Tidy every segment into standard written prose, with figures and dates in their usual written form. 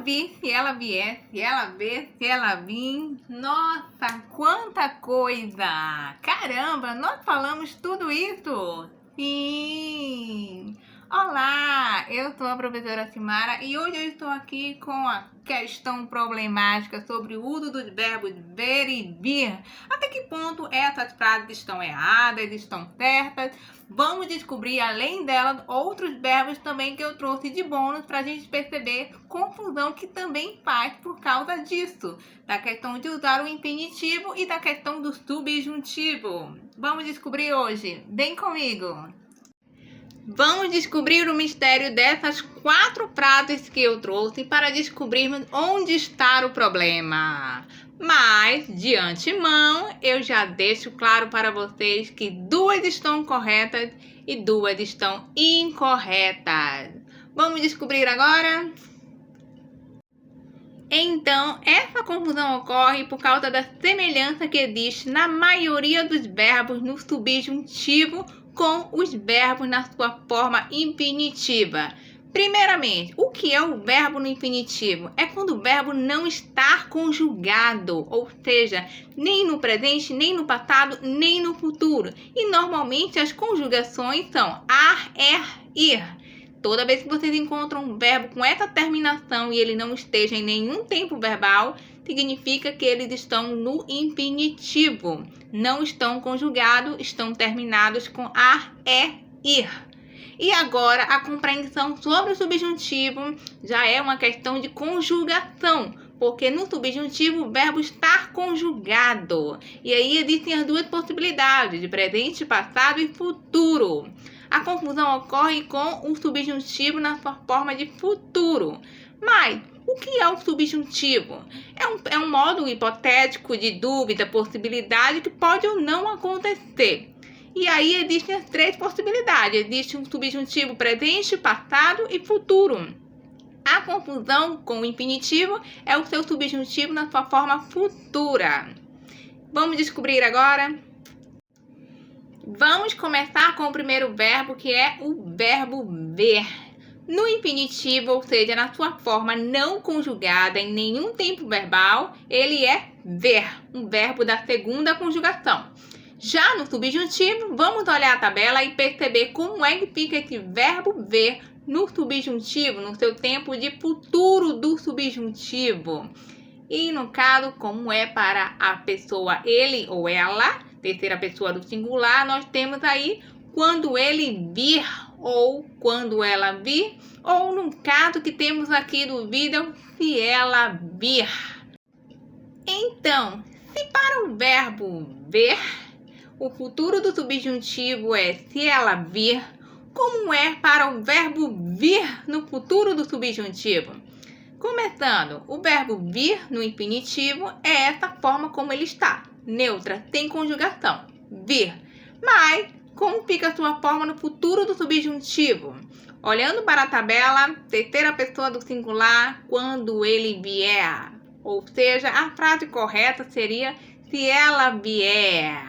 vir, se ela vier, se ela ver, se ela vir. Nossa, quanta coisa! Caramba, nós falamos tudo isso? Sim! Olá, eu sou a professora Simara e hoje eu estou aqui com a questão problemática sobre o uso dos verbos ver e vir. Até que ponto essas frases estão erradas, estão certas? Vamos descobrir, além delas, outros verbos também que eu trouxe de bônus para a gente perceber confusão que também faz por causa disso. Da questão de usar o infinitivo e da questão do subjuntivo. Vamos descobrir hoje. Vem comigo! Vamos descobrir o mistério dessas 4 frases que eu trouxe para descobrirmos onde está o problema. Mas, de antemão, eu já deixo claro para vocês que 2 estão corretas e 2 estão incorretas. Vamos descobrir agora? Então, essa confusão ocorre por causa da semelhança que existe na maioria dos verbos no subjuntivo com os verbos na sua forma infinitiva. Primeiramente, o que é o verbo no infinitivo? É quando o verbo não está conjugado, ou seja, nem no presente, nem no passado, nem no futuro. E normalmente as conjugações são ar, ir. Toda vez que vocês encontram um verbo com essa terminação e ele não esteja em nenhum tempo verbal, significa que eles estão no infinitivo. Não estão conjugados, estão terminados com ar, ir. E agora, a compreensão sobre o subjuntivo já é uma questão de conjugação, porque no subjuntivo o verbo está conjugado. E aí existem as 2 possibilidades, de presente, passado e futuro. A confusão ocorre com o subjuntivo na sua forma de futuro. Mas o que é o subjuntivo? É um modo hipotético de dúvida, possibilidade que pode ou não acontecer. E aí existem as 3 possibilidades. Existe um subjuntivo presente, passado e futuro. A confusão com o infinitivo é o seu subjuntivo na sua forma futura. Vamos descobrir agora? Vamos começar com o primeiro verbo, que é o verbo ver. No infinitivo, ou seja, na sua forma não conjugada em nenhum tempo verbal, ele é ver, um verbo da segunda conjugação. Já no subjuntivo, vamos olhar a tabela e perceber como é que fica esse verbo ver no subjuntivo, no seu tempo de futuro do subjuntivo. E no caso, como é para a pessoa ele ou ela, terceira pessoa do singular, nós temos aí quando ele vir ou quando ela vir, ou no caso que temos aqui do vídeo, se ela vir. Então, se para o verbo ver, o futuro do subjuntivo é se ela vir, como é para o verbo vir no futuro do subjuntivo? Começando, o verbo vir no infinitivo é essa forma como ele está, neutra, sem conjugação, vir. Mas, como fica a sua forma no futuro do subjuntivo? Olhando para a tabela, terceira pessoa do singular, quando ele vier. Ou seja, a frase correta seria se ela vier.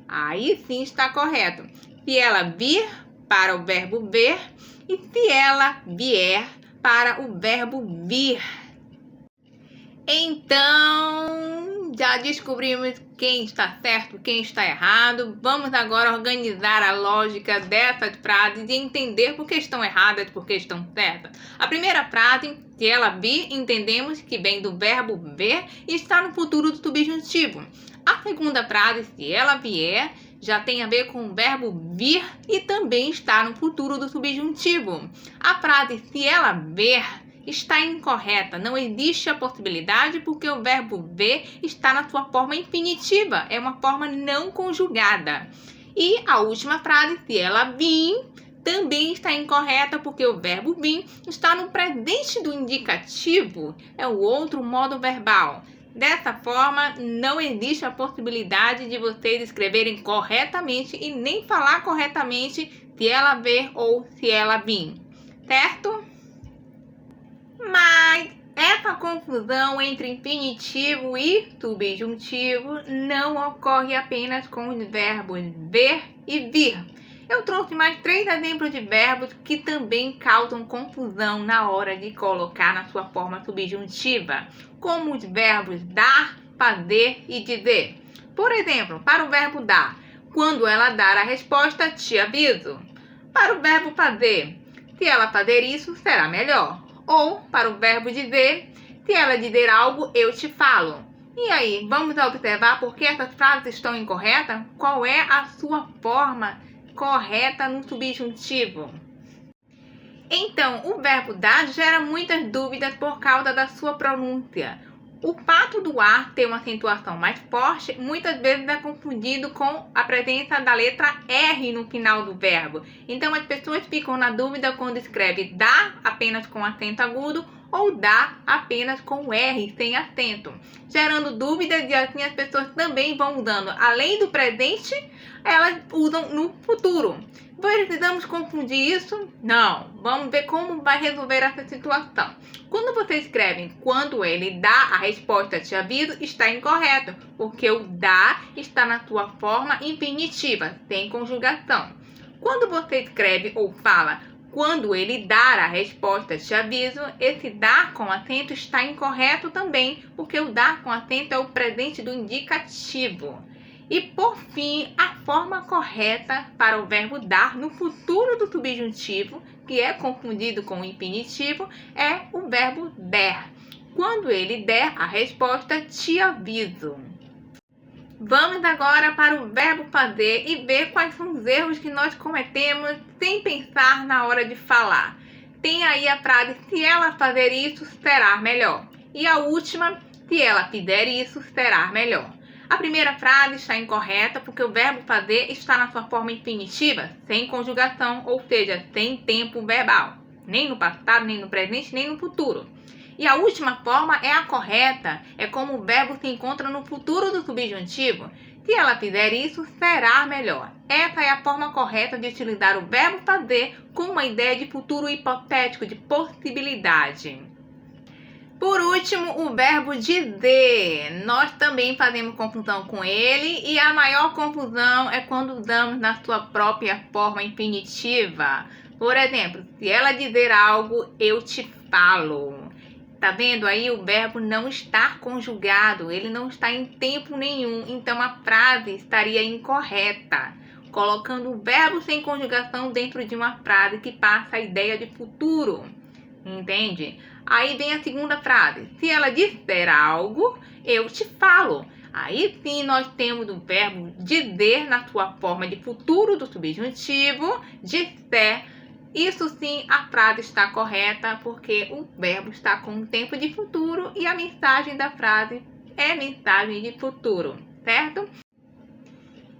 Aí sim está correto. Se ela vir para o verbo ver e se ela vier para o verbo vir. Então, já descobrimos quem está certo, quem está errado. Vamos agora organizar a lógica dessas frases e entender por que estão erradas, por que estão certas. A primeira frase, se ela vir, entendemos que vem do verbo ver e está no futuro do subjuntivo. A segunda frase, se ela vier, já tem a ver com o verbo vir e também está no futuro do subjuntivo. A frase se ela ver está incorreta. Não existe a possibilidade porque o verbo ver está na sua forma infinitiva. É uma forma não conjugada. E a última frase, se ela vir, também está incorreta porque o verbo vir está no presente do indicativo. É o outro modo verbal. Dessa forma, não existe a possibilidade de vocês escreverem corretamente e nem falar corretamente se ela ver ou se ela vir, certo? Mas essa confusão entre infinitivo e subjuntivo não ocorre apenas com os verbos ver e vir. Eu trouxe mais 3 exemplos de verbos que também causam confusão na hora de colocar na sua forma subjuntiva, como os verbos dar, fazer e dizer. Por exemplo, para o verbo dar, quando ela dar a resposta, te aviso. Para o verbo fazer, se ela fazer isso, será melhor. Ou, para o verbo dizer, se ela dizer algo, eu te falo. E aí, vamos observar por que essas frases estão incorretas? Qual é a sua forma correta no subjuntivo? Então, o verbo dar gera muitas dúvidas por causa da sua pronúncia. O fato do ar ter uma acentuação mais forte muitas vezes é confundido com a presença da letra R no final do verbo. Então as pessoas ficam na dúvida quando escreve dar apenas com acento agudo ou dar apenas com R sem acento, gerando dúvidas, e assim as pessoas também vão usando, além do presente, elas usam no futuro. Precisamos confundir isso? Não. Vamos ver como vai resolver essa situação. Quando você escreve quando ele dá a resposta te aviso, está incorreto, porque o dá está na sua forma infinitiva, sem conjugação. Quando você escreve ou fala quando ele dar a resposta te aviso, esse dar com acento está incorreto também, porque o dar com acento é o presente do indicativo. E por fim, a forma correta para o verbo dar no futuro do subjuntivo, que é confundido com o infinitivo, é o verbo der. Quando ele der a resposta, te aviso. Vamos agora para o verbo fazer e ver quais são os erros que nós cometemos sem pensar na hora de falar. Tem aí a frase, se ela fazer isso, será melhor. E a última, se ela fizer isso, será melhor. A primeira frase está incorreta porque o verbo fazer está na sua forma infinitiva, sem conjugação, ou seja, sem tempo verbal. Nem no passado, nem no presente, nem no futuro. E a última forma é a correta, é como o verbo se encontra no futuro do subjuntivo. Se ela fizer isso, será melhor. Essa é a forma correta de utilizar o verbo fazer com uma ideia de futuro hipotético, de possibilidade. Por último, o verbo dizer. Nós também fazemos confusão com ele e a maior confusão é quando usamos na sua própria forma infinitiva. Por exemplo, se ela dizer algo, eu te falo. Tá vendo aí? O verbo não está conjugado, ele não está em tempo nenhum, então a frase estaria incorreta, colocando o verbo sem conjugação dentro de uma frase que passa a ideia de futuro. Entende? Aí vem a segunda frase. Se ela disser algo, eu te falo. Aí sim nós temos o verbo dizer na sua forma de futuro do subjuntivo, disser. Isso sim, a frase está correta, porque o verbo está com o tempo de futuro e a mensagem da frase é mensagem de futuro, certo?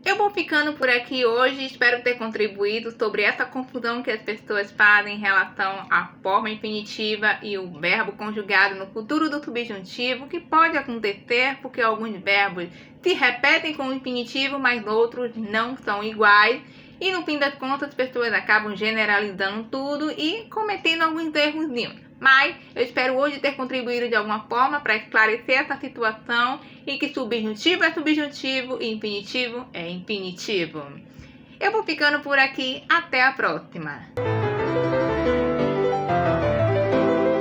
Eu vou ficando por aqui hoje, espero ter contribuído sobre essa confusão que as pessoas fazem em relação à forma infinitiva e o verbo conjugado no futuro do subjuntivo, que pode acontecer porque alguns verbos se repetem com o infinitivo, mas outros não são iguais. E no fim das contas, as pessoas acabam generalizando tudo e cometendo alguns erros. Mas eu espero hoje ter contribuído de alguma forma para esclarecer essa situação e que subjuntivo é subjuntivo e infinitivo é infinitivo. Eu vou ficando por aqui. Até a próxima!